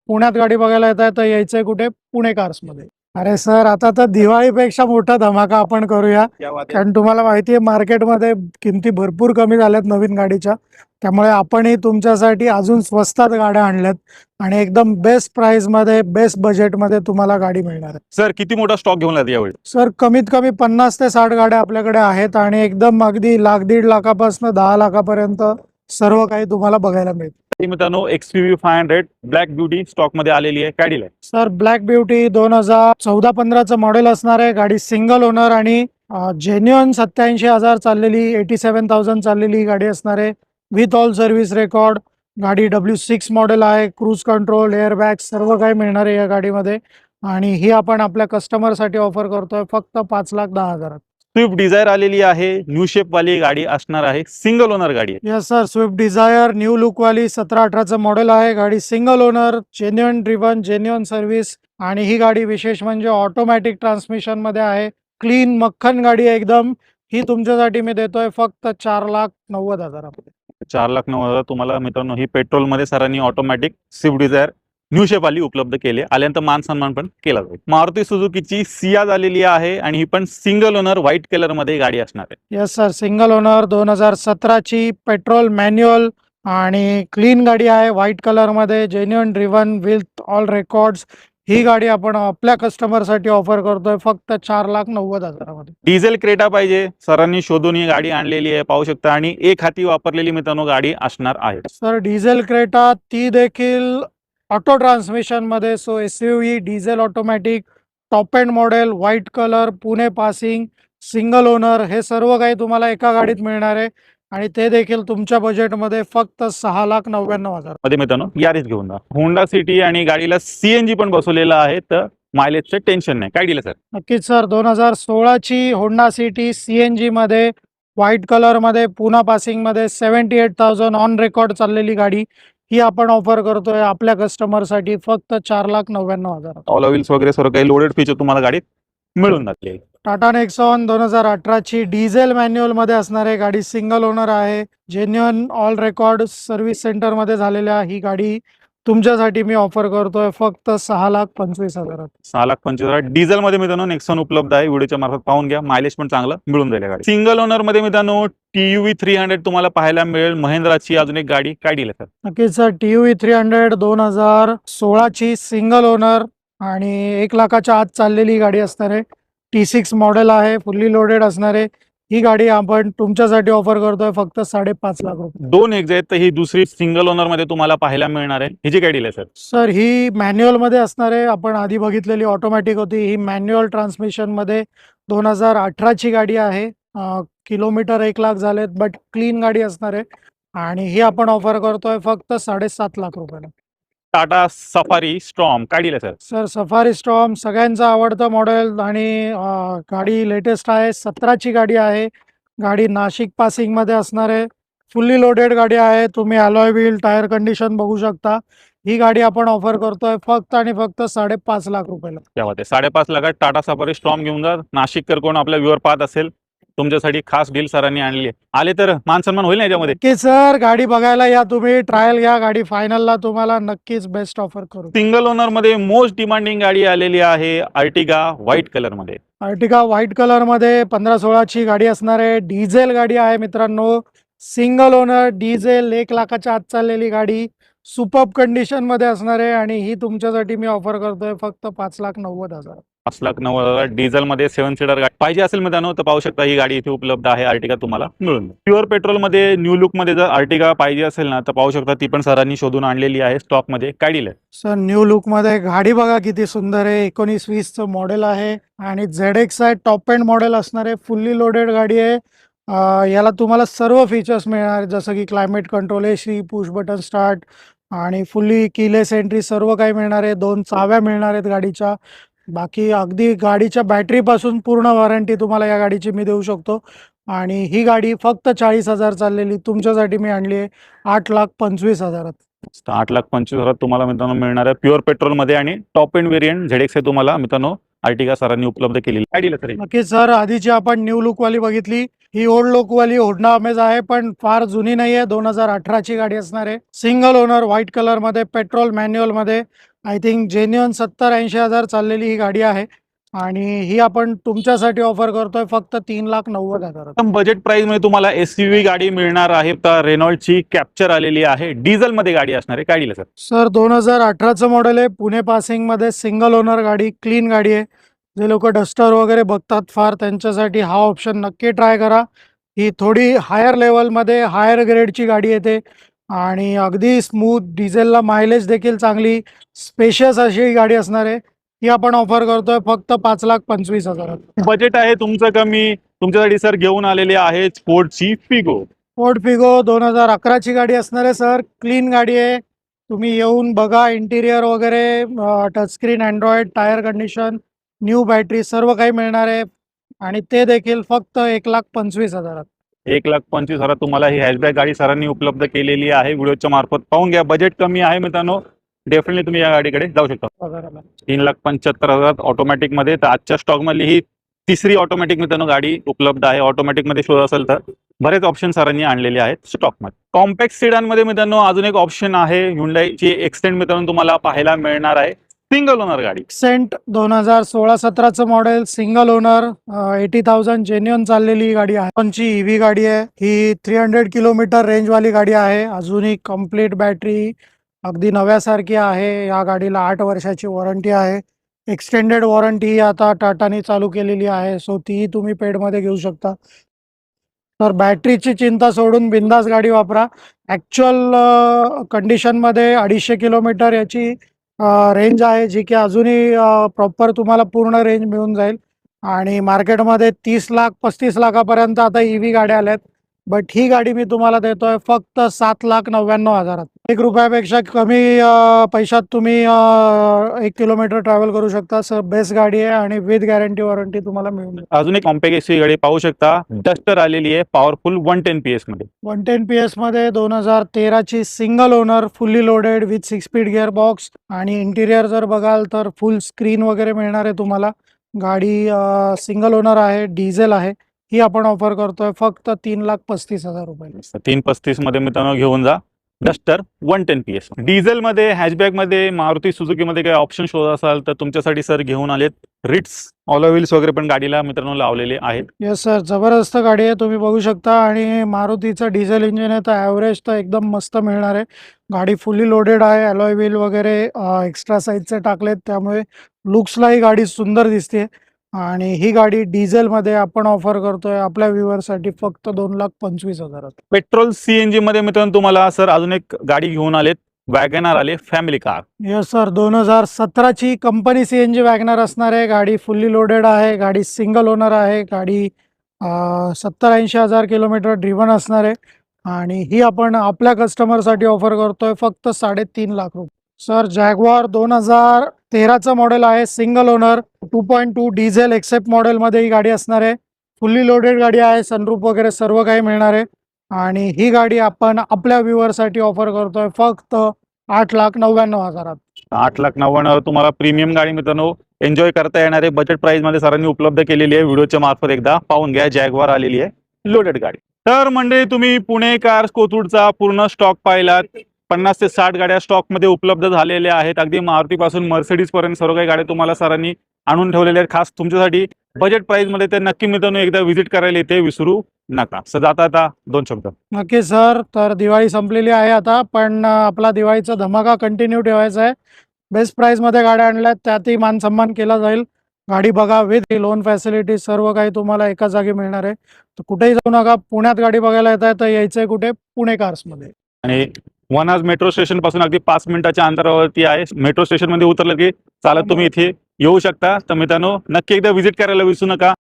पुण्यात गाडी बघायला येत आहे तर यायचंय कुठे? पुणे कार्स मध्ये. अरे सर, आता तर दिवाळीपेक्षा मोठा धमाका आपण करूया, कारण तुम्हाला माहिती आहे मार्केटमध्ये किमती भरपूर कमी झाल्यात नवीन गाडीच्या. त्यामुळे आपणही तुमच्यासाठी अजून स्वस्तात गाड्या आणल्यात आणि एकदम बेस्ट प्राइस मध्ये, बेस्ट बजेट मध्ये तुम्हाला गाडी मिळणार आहे. सर किती मोठा स्टॉक घेऊन आलात यावेळी? सर कमीत कमी 50 ते 60 गाड्या आपल्याकडे आहेत आणि एकदम अगदी लाख दीड लाखापासून 10 लाखापर्यंत सर्व काही तुम्हाला बघायला मिळेल. मित्रांनो XUV 500 ब्लॅक ब्युटी स्टॉक मध्ये आलेली आहे. काय डील आहे? सर ब्लॅक ब्युटी 2014-15चं मॉडेल असणार आहे. गाडी सिंगल ओनर आणि जेन्युअन 87,000 चाललेली, 87,000 चाललेली गाडी असणार आहे. With all service record. गाडी W6 मॉडेल आहे. क्रूज कंट्रोल, एअरबॅग सर्व काही मिळणार आहे या गाडीमध्ये. आणि ही आपण आपल्या कस्टमरसाठी ऑफर करतोय फक्त 5,10,000. स्विफ्ट डिझायर आलेली आहे. न्यू शेप वाली गाडी असणार आहे. सिंगल ओनर गाडी आहे. Yes sir, Swift Dzire new look वाली 17-18चं मॉडेल आहे. गाडी single owner, genuine driven, genuine service. आणि ही गाडी विशेष म्हणजे ऑटोमॅटिक ट्रान्समिशन मध्ये आहे. क्लीन मक्खन गाडी आहे एकदम. ही तुमच्यासाठी मी देतोय फक्त 4,90,000. 4,90,000 तुम्हाला मित्रांनो ही पेट्रोल मध्ये सरांनी automatic Swift Dzire new shape वाली उपलब्ध केली. आल्यानंतर मान सन्मान पण केला जाईल. मारुती सुझुकीची सियाज आलेली आहे आणि ही पण सिंगल ओनर व्हाईट कलर मध्ये गाडी असणार आहे. यस सर, सिंगल ओनर 2017ची पेट्रोल मॅन्युअल आणि क्लीन गाडी आहे. व्हाईट कलर मध्ये, genuine driven, with all records. ही गाडी आपण आपल्या कस्टमरसाठी ऑफर करतोय फक्त 4,90,000 मध्ये. डिझेल क्रेटा पाहिजे सरांनी शोधून ही गाडी आणलेली आहे, पाहू शकता. आणि एक हाती वापरलेली मित्रांनो गाडी असणार आहे. सर डिझेल क्रेटा, ती देखील ऑटो ट्रान्समिशन मध्ये. So SUV diesel automatic, top end model, white colour, Pune passing, single owner. हे सर्व काही तुम्हाला एका गाडीत मिळणार आहे आणि ते देखील तुमच्या बजेटमध्ये फक्त 6,99,000. मध्ये मित्रांनो यारीच घेऊन जा. होंडा सिटी आणि गाडीला CNG पण बसवलेला आहे, तर मायलेजचं टेन्शन नाही. काय दिलं सर? नक्कीच सर, 2016ची होंडा सिटी CNG मध्ये, व्हाईट कलर मध्ये, पुणा पासिंग मध्ये, 78,000 ऑन रेकॉर्ड चाललेली गाडी. ही आपण ऑफर करतोय आपल्या कस्टमरसाठी फक्त 4,99,000. ऑल व्हील्स वगैरे सर्व काही लोडेड फीचर तुम्हाला गाडीत मिळून जाते. टाटा नेक्सॉन 2018ची डिझेल मॅन्युअल मध्ये असणार आहे. गाडी सिंगल ओनर आहे. Genuine all record service centre मध्ये झालेल्या ही गाडी तुमच्यासाठी मी ऑफर करतोय फक्त 6,25,000. 6,25,000 डिझेल मध्ये मित्रांनो नेक्सॉन उपलब्ध आहे. व्हिडिओच्या मार्फत पाहून घ्या. मायलेज पण चांगलं मिळून जाईल गाडी. सिंगल ओनर मध्ये मित्रांनो TUV 300 तुम्हाला पाहायला मिळेल. महिंद्राची अजून एक गाडी. काय डील आहे सर? नक्कीच सर, TUV 300 2016ची सिंगल ओनर आणि 1,00,000च्या आत चाललेली गाडी असणार आहे. T6 मॉडेल आहे. फुल्ली लोडेड असणार आहे. ही गाडी आपण तुमच्यासाठी ऑफर करतोय फक्त 5.5 लाख रुपये. 2 एक्स आहेत, तर ही दुसरी सिंगल ओनर मध्ये तुम्हाला पाहायला मिळणार आहे. हिची काय डील आहे सर? सर ही मॅन्युअल मध्ये असणार आहे. आपण आधी बघितलेली ऑटोमॅटिक होती. ही मॅन्युअल ट्रान्समिशन मध्ये 2018ची गाडी आहे. किलोमीटर 1,00,000 झालेत, बट क्लीन गाडी असणार आहे आणि ही आपण ऑफर करतोय फक्त 7.5 लाख रुपयाला. Tata safari storm. काय डील आहे सर? सर सफारी स्टॉर्म सगळ्यांचं आवडतं मॉडेल आणि गाडी लेटेस्ट आहे. 17ची गाडी आहे. गाडी नाशिक पासिंग मध्ये असणार आहे. फुल्ली लोडेड गाडी आहे. तुम्ही अलॉय व्हील, टायर कंडिशन बघू शकता. ही गाडी आपण ऑफर करतोय फक्त आणि फक्त 5.5 लाख रुपयाला. तेव्हा ते 5.5 लाखात टाटा सफारी स्ट्रॉम घेऊन जा. नाशिककर कोण आपल्या व्ह्यूअर पाहत असेल, तुमच्यासाठी खास डील सरांनी आणली आहे. आले तर मान सन्मान होईल ना याच्यामध्ये? की सर गाडी बघायला या, तुम्ही ट्रायल घ्या. गाडी फायनलला तुम्हाला नक्कीच बेस्ट ऑफर करू. सिंगल ओनर मध्ये मोस्ट डिमांडिंग गाडी आलेली आहे. अर्टिगा व्हाईट कलर मध्ये. अर्टिगा व्हाईट कलर मध्ये 15-16ची गाडी असणार आहे. डिझेल गाडी आहे मित्रांनो. सिंगल ओनर डिझेल, 1,00,000च्या आत चाललेली गाडी. सुपर्ब कंडिशन मध्ये असणार आहे आणि ही तुमच्यासाठी मी ऑफर करतोय फक्त 5,90,000. 5,90,000 डिझेल मध्ये 7 सीटर गाडी पाहिजे असेल मित्रांनो तर पाहू शकता. ही गाडी इथे उपलब्ध आहे. अर्टिगा तुम्हाला मिळून. प्युअर पेट्रोल मध्ये न्यू लुक मध्ये जर अर्टिगा पाहिजे असेल ना तर पाहू शकता. ती पण सरांनी शोधून आणलेली आहे स्टॉक मध्ये. काय डील आहे? सर न्यू लुक मध्ये गाडी बघा किती सुंदर आहे. 19-20चं मॉडेल आहे आणि ZX आहे. टॉप एंड मॉडेल असणार आहे. फुल्ली लोडेड गाडी आहे. याला तुम्हाला सर्व फीचर्स मिळणार जसं की climate control, AC, push button start आणि फुल्ली कीलेस एंट्री सर्व काही मिळणार आहे. 2 चाव्या मिळणार आहेत गाडीच्या. बाकी अगदी गाडीच्या बॅटरीपासून पूर्ण वॉरंटी तुम्हाला या गाडीची मी देऊ शकतो. आणि ही गाडी फक्त 40,000 चाललेली तुमच्यासाठी मी आणली आहे 8,25,000. 8,25,000 तुम्हाला मित्रांनो मिळणार आहे. प्युअर पेट्रोल मध्ये आणि टॉप एंड व्हेरियंट ZX तुम्हाला मित्रांनो अर्टिगा सरांनी उपलब्ध केलेली. काय डील आहे? नक्कीच सर, आधीची आपण न्यू लुक वाली बघितली. ही ओल्ड लोकवाली होंडा अमेज आहे, पण फार जुनी नाही आहे. 2018ची गाडी असणार आहे. सिंगल ओनर, व्हाईट कलर मध्ये, पेट्रोल मॅन्युअल मध्ये. आय थिंक जेन्युअन 70-80 हजार चाललेली ही गाडी आहे आणि ही आपण तुमच्यासाठी ऑफर करतोय फक्त 3,90,000. बजेट प्राइस मध्ये तुम्हाला एसयूव्ही गाडी मिळणार आहे. तर रेनॉल्डची कॅप्चर आलेली आहे, डिझेल मध्ये गाडी असणार आहे. गाडीला सर सर 2018चं मॉडेल आहे, पुणे पासिंग मध्ये, सिंगल ओनर गाडी, क्लीन गाडी आहे. जे लोक डस्टर वगैरे बघतात फार, त्यांच्यासाठी हा ऑप्शन नक्की ट्राय करा. ही थोडी हायर लेवलमध्ये, हायर ग्रेडची गाडी येते आणि अगदी स्मूथ, डिझेलला मायलेज देखील चांगली, स्पेशियस अशी ही गाडी असणार आहे. ही आपण ऑफर करतोय फक्त 5,25,000. बजेट आहे तुमचं कमी, तुमच्यासाठी सर घेऊन आलेले आहे स्पोर्टची फिगो. फोर्ड फिगो 2011ची गाडी असणार आहे सर. क्लीन गाडी आहे. तुम्ही येऊन बघा, इंटिरियर वगैरे, touchscreen, Android, tyre condition, new battery, सर्व काही मिळणार आहे आणि ते देखील फक्त 1,25,000. 1,25,000 तुम्हाला ही हॅशबॅक गाडी सरांनी उपलब्ध केलेली आहे. व्हिडिओच्या मार्फत पाहून घ्या. बजेट कमी आहे मित्रांनो, डेफिनेटली तुम्ही या गाडीकडे जाऊ शकता. 3,75,000 ऑटोमॅटिक मध्ये. तर आजच्या स्टॉक मधली ही तिसरी ऑटोमॅटिक मित्रांनो गाडी उपलब्ध आहे. ऑटोमॅटिक मध्ये शोध असेल तर बरेच ऑप्शन सरांनी आणलेले आहेत स्टॉक मध्ये. कॉम्पॅक्ट सिडान मध्ये मित्रांनो अजून एक ऑप्शन आहे, ह्युंडाईची एक्सटेंड मित्रांनो तुम्हाला पाहायला मिळणार आहे. सिंगल ओनर गाडी, सेंट 2016-17चं मॉडेल, सिंगल ओनर, 80,000 जेन्युअन चाललेली गाडी आहे. कोणची ईव्ही गाडी आहे ही. 300 किलोमीटर रेंजवाली गाडी आहे. अजूनही कम्प्लीट बॅटरी अगदी नव्यासारखी आहे. या गाडीला 8 वर्षाची वॉरंटी आहे. एक्सटेंडेड वॉरंटी आता टाटाने चालू केलेली आहे, सो तीही तुम्ही पेडमध्ये घेऊ शकता. तर बॅटरीची चिंता सोडून बिंदास गाडी वापरा. ॲक्च्युअल कंडिशनमध्ये 250 किलोमीटर याची रेंज आहे, जी की अजूनही प्रॉपर तुम्हाला पूर्ण रेंज मिळून जाईल आणि मार्केटमध्ये 30 लाख 35 लाखापर्यंत आता ईव्ही गाड्या आल्यात. बट ही गाडी मी तुम्हाला देतोय फक्त 7,99,000. 1 रुपयापेक्षा कमी पैशात तुम्ही 1 किलोमीटर ट्रॅव्हल करू शकता. सर बेस्ट गाडी आहे आणि विथ गॅरंटी वॉरंटी तुम्हाला मिळून जाईल. अजून एक कॉम्पॅक्ट एसयूव्ही गाडी पाहू शकता, डस्टर आलेली आहे पॉवरफुल 110 PS मध्ये. 110 PS मध्ये 2013ची single owner, fully loaded with 6 speed gearbox आणि इंटिरियर जर बघाल तर फुल स्क्रीन वगैरे मिळणार आहे तुम्हाला. गाडी सिंगल ओनर आहे, डिझेल आहे. ही आपण ऑफर करतोय फक्त 3,35,000 रुपये. 335 मध्ये मित्रांनो घेऊन जा डस्टर 110 PS. डिझेल मध्ये, हॅशबॅक मध्ये, मारुती सुझुकी मध्ये काही ऑप्शन शोधत असाल तर तुमच्यासाठी सर घेऊन आलेत रिट्स ऑलो व्हील्स वगैरे पण गाडीला मित्रांनो लावलेले आहेत. येस सर, जबरदस्त गाडी आहे, तुम्ही बघू शकता आणि मारुतीचं डिझेल इंजिन आहे, तर ॲव्हरेज तर एकदम मस्त मिळणार आहे. गाडी फुल्ली लोडेड आहे, अलॉय व्हील वगैरे एक्स्ट्रा साईजचे टाकलेत, त्यामुळे लुक्सला ही गाडी सुंदर दिसते आणि ही गाडी डिझेलमध्ये आपण ऑफर करतोय आपल्या व्ह्युअरसाठी फक्त 2,25,000. पेट्रोल सीएनजी मध्ये मित्रांनो तुम्हाला सर अजून एक गाडी घेऊन आलेत, वॅगनार आले फॅमिली कार. येस सर, 2017ची कंपनी CNG वॅगनर असणार आहे. गाडी फुल्ली लोडेड आहे, गाडी सिंगल ओनर आहे, गाडी 70-80 हजार किलोमीटर ड्रिव्हन असणार आहे आणि ही आपण आपल्या कस्टमरसाठी ऑफर करतोय फक्त 3.5 लाख रुपये. सर जॅग्वार 2013चं मॉडेल आहे, सिंगल ओनर, 2.2 डिझेल एक्सेप्ट मॉडेलमध्ये ही गाडी असणार आहे. फुल्ली लोडेड गाडी आहे, सनरूफ वगैरे सर्व काही मिळणार आहे आणि ही गाडी आपण आपल्या व्ह्युअरसाठी ऑफर करतोय फक्त 8,99,000. 8,99,000 तुम्हाला प्रीमियम गाडी मित्रांनो एन्जॉय करता येणार आहे. बजेट प्राइस मध्ये सरांनी उपलब्ध केलेली आहे. व्हिडिओच्या मार्फत एकदा पाहून घ्या. जॅग्वार आलेली आहे लोडेड गाडी. तर मंडळी तुम्ही पुणे कार्स कोथरूडचा पूर्ण स्टॉक पाहिलात. 50 ते 60 गाड्या स्टॉक मध्ये उपलब्ध झालेल्या आहेत. अगदी मारुती पासून मर्सिडीज पर्यंत सर्व काही गाड्या तुम्हाला सरांनी आणून ठेवलेल्या आहेत खास तुमच्यासाठी बजेट प्राइस मध्ये. तर नक्की मित्रांनो एकदा व्हिजिट करायला येते विसरू नका. सर आता 2 शब्द. नक्की सर, तर दिवाळी संपलेली आहे आता, पण आपला दिवाळीचा धमाका कंटिन्यू ठेवायचा आहे. बेस्ट प्राईसमध्ये गाड्या आणल्यात, त्यातही मान सन्मान केला जाईल. गाडी बघा, विथ लोन फॅसिलिटी सर्व काही तुम्हाला एका जागी मिळणार आहे. तर कुठेही जाऊ नका. पुण्यात गाडी बघायला येत आहे तर यायचंय कुठे? पुणे कार्समध्ये. आणि वनाज मेट्रो स्टेशन पासून अगदी 5 मिनिटाच्या अंतरावरती आहे. मेट्रो स्टेशन मध्ये उतरलं की चालत तुम्ही इथे येऊ शकता. तर मित्रांनो नक्की एकदा व्हिजिट करायला विसरू नका.